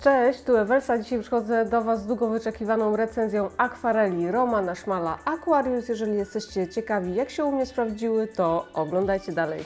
Cześć, tu Ewelsa. Dzisiaj przychodzę do Was z długo wyczekiwaną recenzją akwareli Romana Szmala Aquarius. Jeżeli jesteście ciekawi, jak się u mnie sprawdziły, to oglądajcie dalej.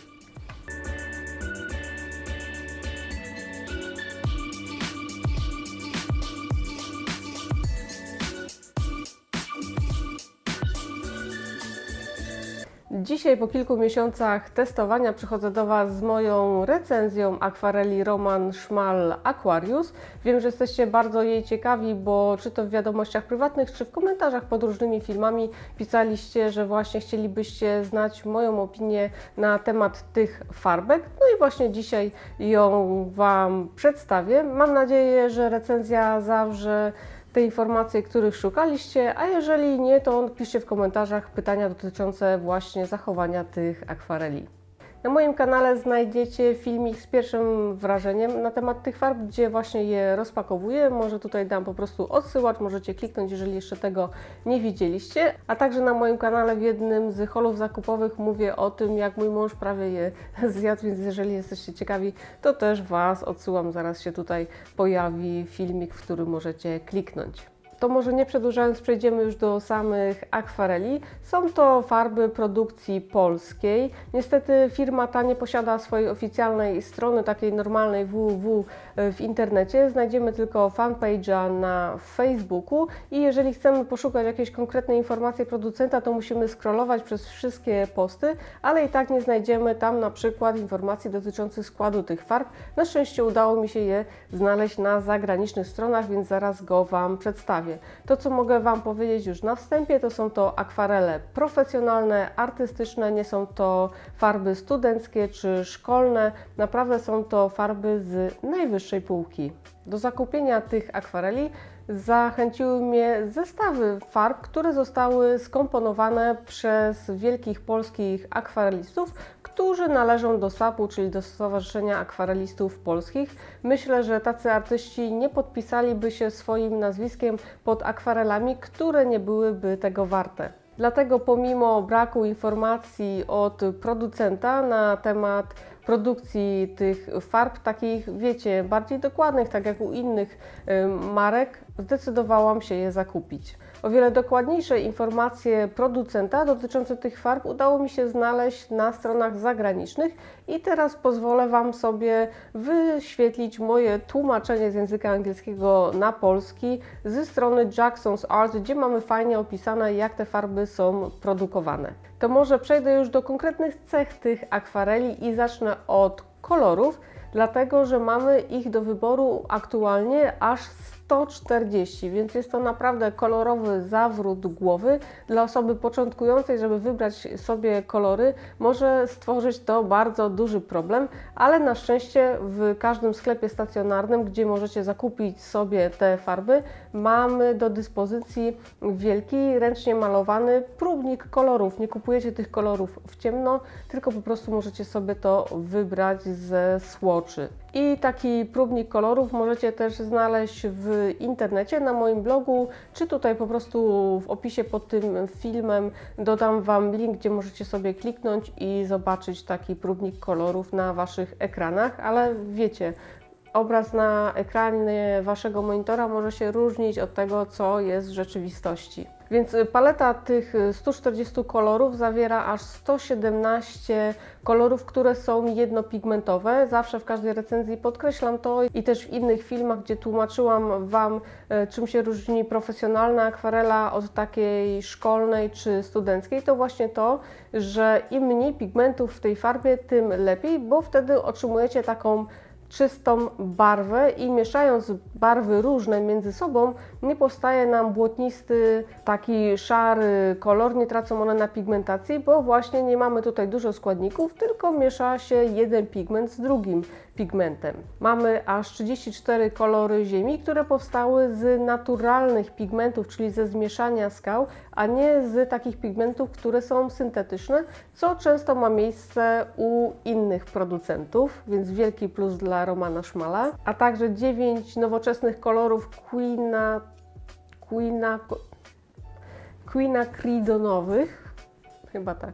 Dzisiaj po kilku miesiącach testowania przychodzę do Was z moją recenzją akwareli Roman Szmal Aquarius. Wiem, że jesteście bardzo jej ciekawi, bo czy to w wiadomościach prywatnych, czy w komentarzach pod różnymi filmami pisaliście, że właśnie chcielibyście znać moją opinię na temat tych farbek. No i właśnie dzisiaj ją Wam przedstawię. Mam nadzieję, że recenzja zawrze te informacje, których szukaliście, a jeżeli nie, to piszcie w komentarzach pytania dotyczące właśnie zachowania tych akwareli. Na moim kanale znajdziecie filmik z pierwszym wrażeniem na temat tych farb, gdzie właśnie je rozpakowuję. Może tutaj dam po prostu odsyłacz, możecie kliknąć, jeżeli jeszcze tego nie widzieliście. A także na moim kanale w jednym z haulów zakupowych mówię o tym, jak mój mąż prawie je zjadł, więc jeżeli jesteście ciekawi, to też Was odsyłam. Zaraz się tutaj pojawi filmik, w którym możecie kliknąć. To może nie przedłużając, przejdziemy już do samych akwareli. Są to farby produkcji polskiej. Niestety firma ta nie posiada swojej oficjalnej strony, takiej normalnej www w internecie. Znajdziemy tylko fanpage'a na Facebooku i jeżeli chcemy poszukać jakiejś konkretnej informacji producenta, to musimy scrollować przez wszystkie posty, ale i tak nie znajdziemy tam na przykład informacji dotyczących składu tych farb. Na szczęście udało mi się je znaleźć na zagranicznych stronach, więc zaraz go Wam przedstawię. To, co mogę Wam powiedzieć już na wstępie, to są to akwarele profesjonalne, artystyczne, nie są to farby studenckie czy szkolne, naprawdę są to farby z najwyższej półki. Do zakupienia tych akwareli zachęciły mnie zestawy farb, które zostały skomponowane przez wielkich polskich akwarelistów, którzy należą do SAP-u, czyli do Stowarzyszenia Akwarelistów Polskich. Myślę, że tacy artyści nie podpisaliby się swoim nazwiskiem pod akwarelami, które nie byłyby tego warte. Dlatego pomimo braku informacji od producenta na temat produkcji tych farb, takich wiecie, bardziej dokładnych, tak jak u innych marek, zdecydowałam się je zakupić. O wiele dokładniejsze informacje producenta dotyczące tych farb udało mi się znaleźć na stronach zagranicznych i teraz pozwolę Wam sobie wyświetlić moje tłumaczenie z języka angielskiego na polski ze strony Jackson's Art, gdzie mamy fajnie opisane, jak te farby są produkowane. To może przejdę już do konkretnych cech tych akwareli i zacznę od kolorów, dlatego że mamy ich do wyboru aktualnie aż 140, więc jest to naprawdę kolorowy zawrót głowy. Dla osoby początkującej, żeby wybrać sobie kolory, może stworzyć to bardzo duży problem, ale na szczęście w każdym sklepie stacjonarnym, gdzie możecie zakupić sobie te farby, mamy do dyspozycji wielki, ręcznie malowany próbnik kolorów. Nie kupujecie tych kolorów w ciemno, tylko po prostu możecie sobie to wybrać ze swatchy. I taki próbnik kolorów możecie też znaleźć w internecie, na moim blogu, czy tutaj po prostu w opisie pod tym filmem dodam Wam link, gdzie możecie sobie kliknąć i zobaczyć taki próbnik kolorów na Waszych ekranach, ale wiecie, obraz na ekranie Waszego monitora może się różnić od tego, co jest w rzeczywistości. Więc paleta tych 140 kolorów zawiera aż 117 kolorów, które są jednopigmentowe. Zawsze w każdej recenzji podkreślam to i też w innych filmach, gdzie tłumaczyłam Wam, czym się różni profesjonalna akwarela od takiej szkolnej czy studenckiej, to właśnie to, że im mniej pigmentów w tej farbie, tym lepiej, bo wtedy otrzymujecie taką czystą barwę i mieszając barwy różne między sobą nie powstaje nam błotnisty, taki szary kolor, nie tracą one na pigmentacji, bo właśnie nie mamy tutaj dużo składników, tylko miesza się jeden pigment z drugim pigmentem. Mamy aż 34 kolory ziemi, które powstały z naturalnych pigmentów, czyli ze zmieszania skał, a nie z takich pigmentów, które są syntetyczne, co często ma miejsce u innych producentów, więc wielki plus dla Romana Szmala, a także 9 nowoczesnych kolorów quinacridonowych, chyba tak,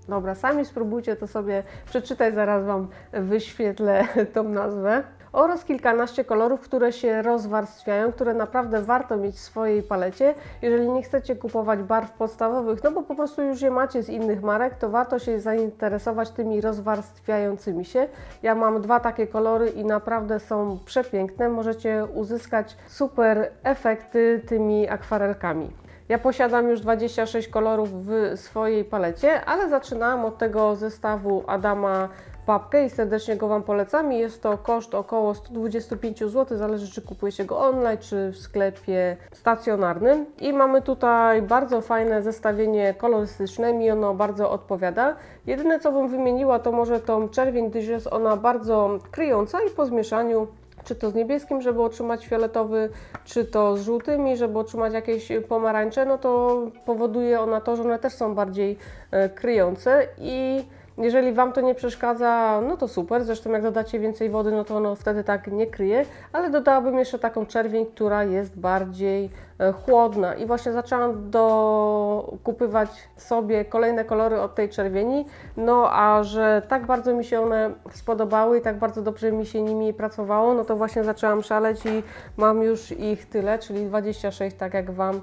dobra, sami spróbujcie to sobie przeczytać, zaraz Wam wyświetlę tą nazwę. oraz kilkanaście kolorów, które się rozwarstwiają, które naprawdę warto mieć w swojej palecie. Jeżeli nie chcecie kupować barw podstawowych, no bo po prostu już je macie z innych marek, to warto się zainteresować tymi rozwarstwiającymi się. Ja mam dwa takie kolory i naprawdę są przepiękne. Możecie uzyskać super efekty tymi akwarelkami. Ja posiadam już 26 kolorów w swojej palecie, ale zaczynałam od tego zestawu Adama Papkę i serdecznie go Wam polecam. Jest to koszt około 125 zł, zależy czy kupujecie go online, czy w sklepie stacjonarnym. I mamy tutaj bardzo fajne zestawienie kolorystyczne, mi ono bardzo odpowiada. Jedyne co bym wymieniła to może tą czerwień, gdyż jest ona bardzo kryjąca i po zmieszaniu czy to z niebieskim, żeby otrzymać fioletowy, czy to z żółtymi, żeby otrzymać jakieś pomarańcze, no to powoduje ona to, że one też są bardziej kryjące i jeżeli Wam to nie przeszkadza, no to super, zresztą jak dodacie więcej wody, no to ono wtedy tak nie kryje, ale dodałabym jeszcze taką czerwień, która jest bardziej chłodna i właśnie zaczęłam dokupywać sobie kolejne kolory od tej czerwieni, no a że tak bardzo mi się one spodobały i tak bardzo dobrze mi się nimi pracowało, no to właśnie zaczęłam szaleć i mam już ich tyle, czyli 26, tak jak Wam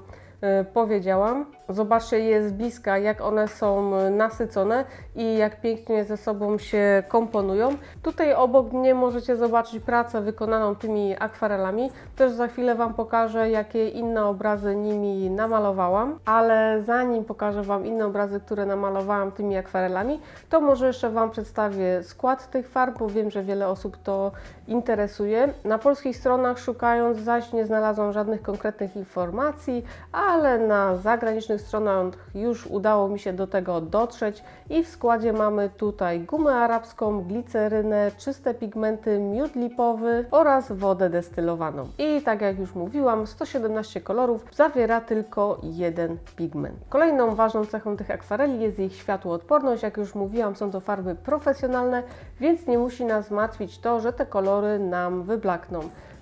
powiedziałam. Zobaczcie je z bliska, jak one są nasycone i jak pięknie ze sobą się komponują. Tutaj obok mnie możecie zobaczyć pracę wykonaną tymi akwarelami. Też za chwilę Wam pokażę, jakie inne obrazy nimi namalowałam, ale zanim pokażę Wam inne obrazy, które namalowałam tymi akwarelami, to może jeszcze Wam przedstawię skład tych farb, bo wiem, że wiele osób to interesuje. Na polskich stronach szukając zaś nie znalazłam żadnych konkretnych informacji, ale na zagranicznych stronach już udało mi się do tego dotrzeć i w składzie mamy tutaj gumę arabską, glicerynę, czyste pigmenty, miód lipowy oraz wodę destylowaną. I tak jak już mówiłam, 117 kolorów zawiera tylko jeden pigment. Kolejną ważną cechą tych akwareli jest ich światłoodporność. Jak już mówiłam, są to farby profesjonalne, więc nie musi nas martwić to, że te kolory nam wyblakną.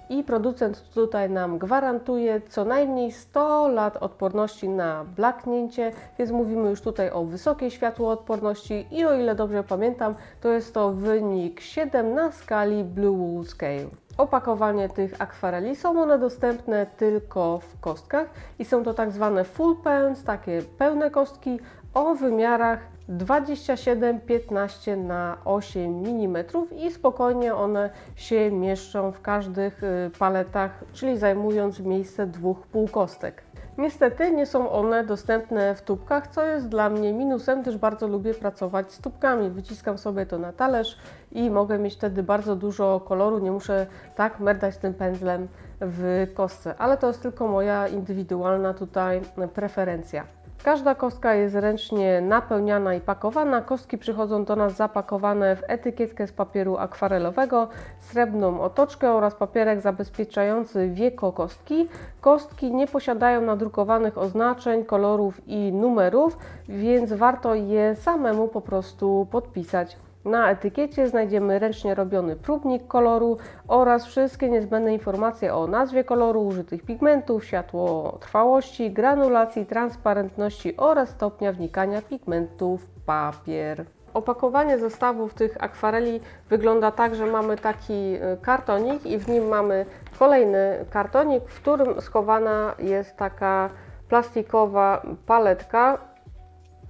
I producent tutaj nam gwarantuje co najmniej 100 lat odporności na blaknięcie, więc mówimy już tutaj o wysokiej światłoodporności i o ile dobrze pamiętam, to jest to wynik 7 na skali Blue Wool Scale. Opakowanie tych akwareli są one dostępne tylko w kostkach i są to tak zwane full pens, takie pełne kostki o wymiarach 27-15 na 8 mm i spokojnie one się mieszczą w każdych paletach, czyli zajmując miejsce dwóch półkostek. Niestety nie są one dostępne w tubkach, co jest dla mnie minusem, gdyż bardzo lubię pracować z tubkami. Wyciskam sobie to na talerz i mogę mieć wtedy bardzo dużo koloru, nie muszę tak merdać tym pędzlem w kostce, ale to jest tylko moja indywidualna tutaj preferencja. Każda kostka jest ręcznie napełniana i pakowana. Kostki przychodzą do nas zapakowane w etykietkę z papieru akwarelowego, srebrną otoczkę oraz papierek zabezpieczający wieko kostki. Kostki nie posiadają nadrukowanych oznaczeń, kolorów i numerów, więc warto je samemu po prostu podpisać. Na etykiecie znajdziemy ręcznie robiony próbnik koloru oraz wszystkie niezbędne informacje o nazwie koloru, użytych pigmentów, światłotrwałości, granulacji, transparentności oraz stopnia wnikania pigmentów w papier. Opakowanie zestawów tych akwareli wygląda tak, że mamy taki kartonik i w nim mamy kolejny kartonik, w którym schowana jest taka plastikowa paletka.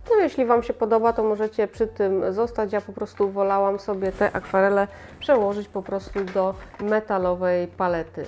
No jeśli Wam się podoba, to możecie przy tym zostać. Ja po prostu wolałam sobie te akwarele przełożyć po prostu do metalowej palety.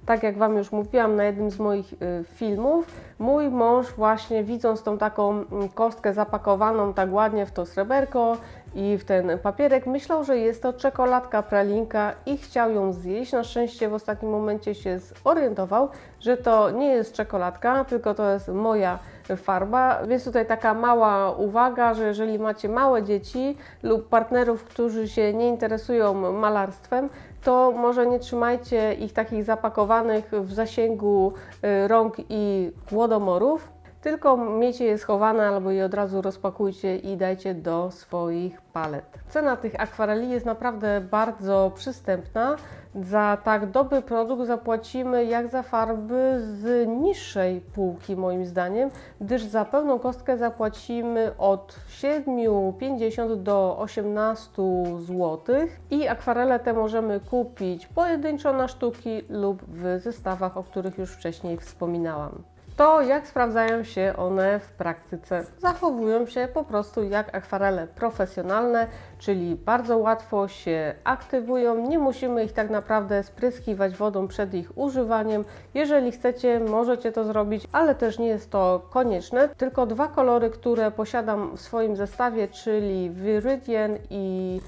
Tak jak Wam już mówiłam na jednym z moich filmów, mój mąż właśnie widząc tą taką kostkę zapakowaną tak ładnie w to sreberko i w ten papierek, myślał, że jest to czekoladka pralinka i chciał ją zjeść. Na szczęście w ostatnim momencie się zorientował, że to nie jest czekoladka, tylko to jest moja farba, więc tutaj taka mała uwaga, że jeżeli macie małe dzieci lub partnerów, którzy się nie interesują malarstwem, to może nie trzymajcie ich takich zapakowanych w zasięgu rąk i głodomorów. tylko miejcie je schowane albo je od razu rozpakujcie i dajcie do swoich palet. Cena tych akwareli jest naprawdę bardzo przystępna. Za tak dobry produkt zapłacimy jak za farby z niższej półki moim zdaniem, gdyż za pełną kostkę zapłacimy od 7,50 do 18 zł i akwarele te możemy kupić pojedynczo na sztuki lub w zestawach, o których już wcześniej wspominałam. To jak sprawdzają się one w praktyce? Zachowują się po prostu jak akwarele profesjonalne, czyli bardzo łatwo się aktywują, nie musimy ich tak naprawdę spryskiwać wodą przed ich używaniem. Jeżeli chcecie, możecie to zrobić, ale też nie jest to konieczne. Tylko dwa kolory, które posiadam w swoim zestawie, czyli Viridian i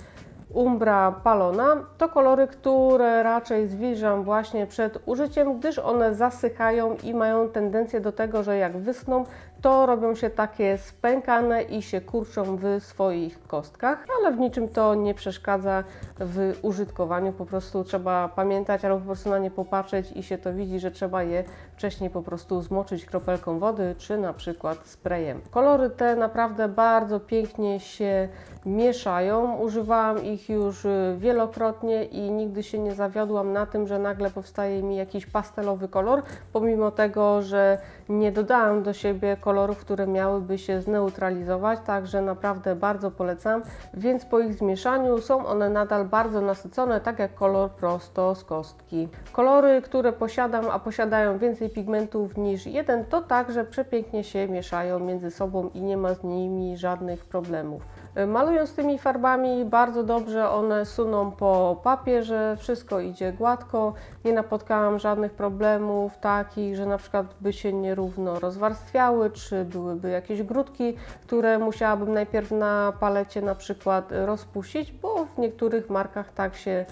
Umbra Palona, to kolory, które raczej zwilżam właśnie przed użyciem, gdyż one zasychają i mają tendencję do tego, że jak wyschną, to robią się takie spękane i się kurczą w swoich kostkach, ale w niczym to nie przeszkadza w użytkowaniu, po prostu trzeba pamiętać albo po prostu na nie popatrzeć i się to widzi, że trzeba je wcześniej po prostu zmoczyć kropelką wody czy na przykład sprayem. Kolory te naprawdę bardzo pięknie się mieszają, używałam ich już wielokrotnie i nigdy się nie zawiodłam na tym, że nagle powstaje mi jakiś pastelowy kolor, pomimo tego, że nie dodałam do siebie kolorów, które miałyby się zneutralizować, także naprawdę bardzo polecam, więc po ich zmieszaniu są one nadal bardzo nasycone, tak jak kolor prosto z kostki. Kolory, które posiadam, a posiadają więcej pigmentów niż jeden, to także przepięknie się mieszają między sobą i nie ma z nimi żadnych problemów. Malując tymi farbami bardzo dobrze one suną po papierze, wszystko idzie gładko, nie napotkałam żadnych problemów takich, że na przykład by się nierówno rozwarstwiały, czy byłyby jakieś grudki, które musiałabym najpierw na palecie na przykład rozpuścić, bo w niektórych markach tak się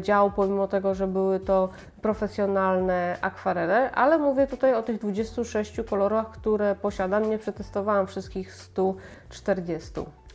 działo, pomimo tego, że były to profesjonalne akwarele, ale mówię tutaj o tych 26 kolorach, które posiadam, nie przetestowałam wszystkich 140.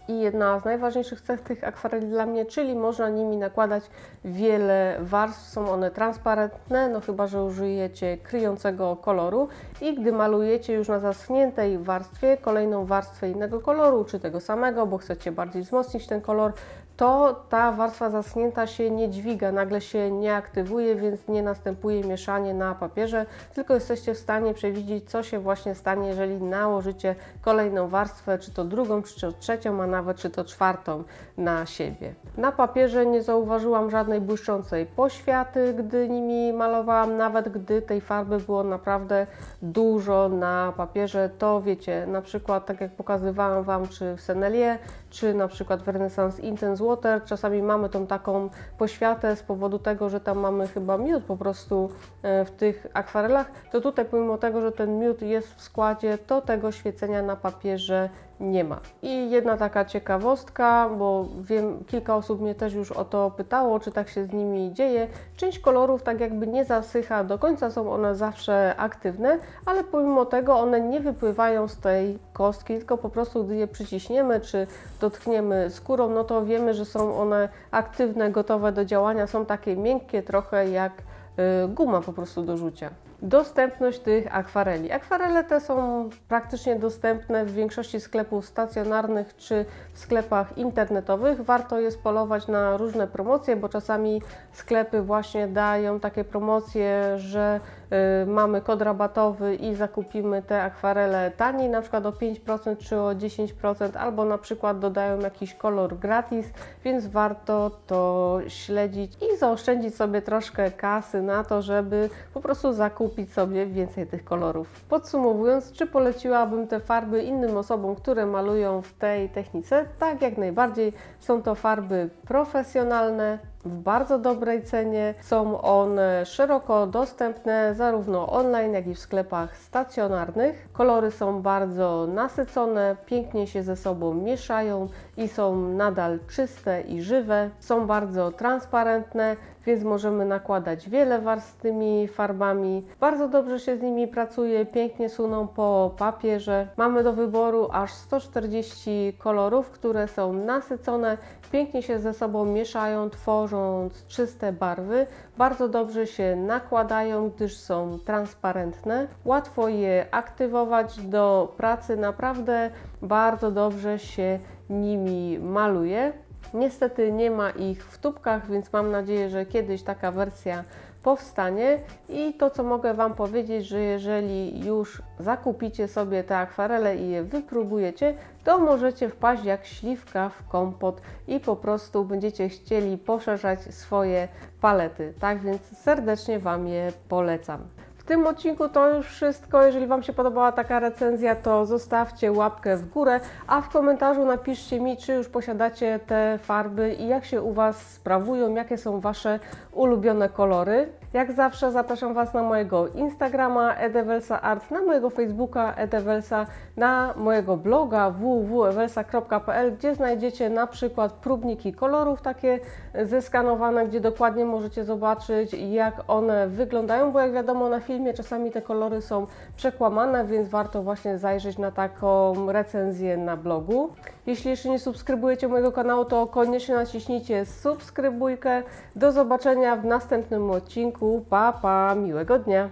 I jedna z najważniejszych cech tych akwareli dla mnie, czyli można nimi nakładać wiele warstw, są one transparentne, no chyba że użyjecie kryjącego koloru i gdy malujecie już na zaschniętej warstwie kolejną warstwę innego koloru, czy tego samego, bo chcecie bardziej wzmocnić ten kolor, to ta warstwa zaschnięta się nie dźwiga, nagle się nie aktywuje, więc nie następuje mieszanie na papierze, tylko jesteście w stanie przewidzieć, co się właśnie stanie, jeżeli nałożycie kolejną warstwę, czy to drugą, czy to trzecią, a nawet czy to czwartą na siebie. Na papierze nie zauważyłam żadnej błyszczącej poświaty, gdy nimi malowałam, nawet gdy tej farby było naprawdę dużo na papierze, to wiecie, na przykład tak jak pokazywałam Wam, czy w Sennelier, czy na przykład w Renaissance Intense Water, czasami mamy tą taką poświatę z powodu tego, że tam mamy chyba miód po prostu w tych akwarelach, to tutaj pomimo tego, że ten miód jest w składzie, to tego świecenia na papierze nie ma. I jedna taka ciekawostka, bo wiem, kilka osób mnie też już o to pytało, czy tak się z nimi dzieje. Część kolorów tak jakby nie zasycha do końca, są one zawsze aktywne, ale pomimo tego one nie wypływają z tej kostki, tylko po prostu gdy je przyciśniemy, czy dotkniemy skórą, no to wiemy, że są one aktywne, gotowe do działania, są takie miękkie, trochę jak guma po prostu do rzucia. Dostępność tych akwareli. Akwarele te są praktycznie dostępne w większości sklepów stacjonarnych czy w sklepach internetowych. Warto jest polować na różne promocje, bo czasami sklepy właśnie dają takie promocje, że mamy kod rabatowy i zakupimy te akwarele taniej, na przykład o 5% czy o 10%, albo na przykład dodają jakiś kolor gratis, więc warto to śledzić i zaoszczędzić sobie troszkę kasy na to, żeby po prostu zakupić sobie więcej tych kolorów. Podsumowując, czy poleciłabym te farby innym osobom, które malują w tej technice? Tak, jak najbardziej. Są to farby profesjonalne, w bardzo dobrej cenie. Są one szeroko dostępne zarówno online, jak i w sklepach stacjonarnych. Kolory są bardzo nasycone, pięknie się ze sobą mieszają i są nadal czyste i żywe. Są bardzo transparentne, więc możemy nakładać wiele warstw z tymi farbami. Bardzo dobrze się z nimi pracuje, pięknie suną po papierze. Mamy do wyboru aż 140 kolorów, które są nasycone, pięknie się ze sobą mieszają, tworzą tworząc czyste barwy, bardzo dobrze się nakładają, gdyż są transparentne. Łatwo je aktywować do pracy, naprawdę bardzo dobrze się nimi maluje. Niestety nie ma ich w tubkach, więc mam nadzieję, że kiedyś taka wersja powstanie. I to, co mogę Wam powiedzieć, że jeżeli już zakupicie sobie te akwarele i je wypróbujecie, to możecie wpaść jak śliwka w kompot i po prostu będziecie chcieli poszerzać swoje palety. Tak więc serdecznie Wam je polecam. W tym odcinku to już wszystko. Jeżeli Wam się podobała taka recenzja, to zostawcie łapkę w górę, a w komentarzu napiszcie mi, czy już posiadacie te farby i jak się u Was sprawują, jakie są Wasze ulubione kolory. Jak zawsze zapraszam Was na mojego Instagrama @ewelsaart, na mojego Facebooka @ewelsa, na mojego bloga www.ewelsa.pl, gdzie znajdziecie na przykład próbniki kolorów takie zeskanowane, gdzie dokładnie możecie zobaczyć, jak one wyglądają, bo jak wiadomo, na filmie czasami te kolory są przekłamane, więc warto właśnie zajrzeć na taką recenzję na blogu. Jeśli jeszcze nie subskrybujecie mojego kanału, to koniecznie naciśnijcie subskrybujkę. Do zobaczenia w następnym odcinku. Pa, pa, miłego dnia!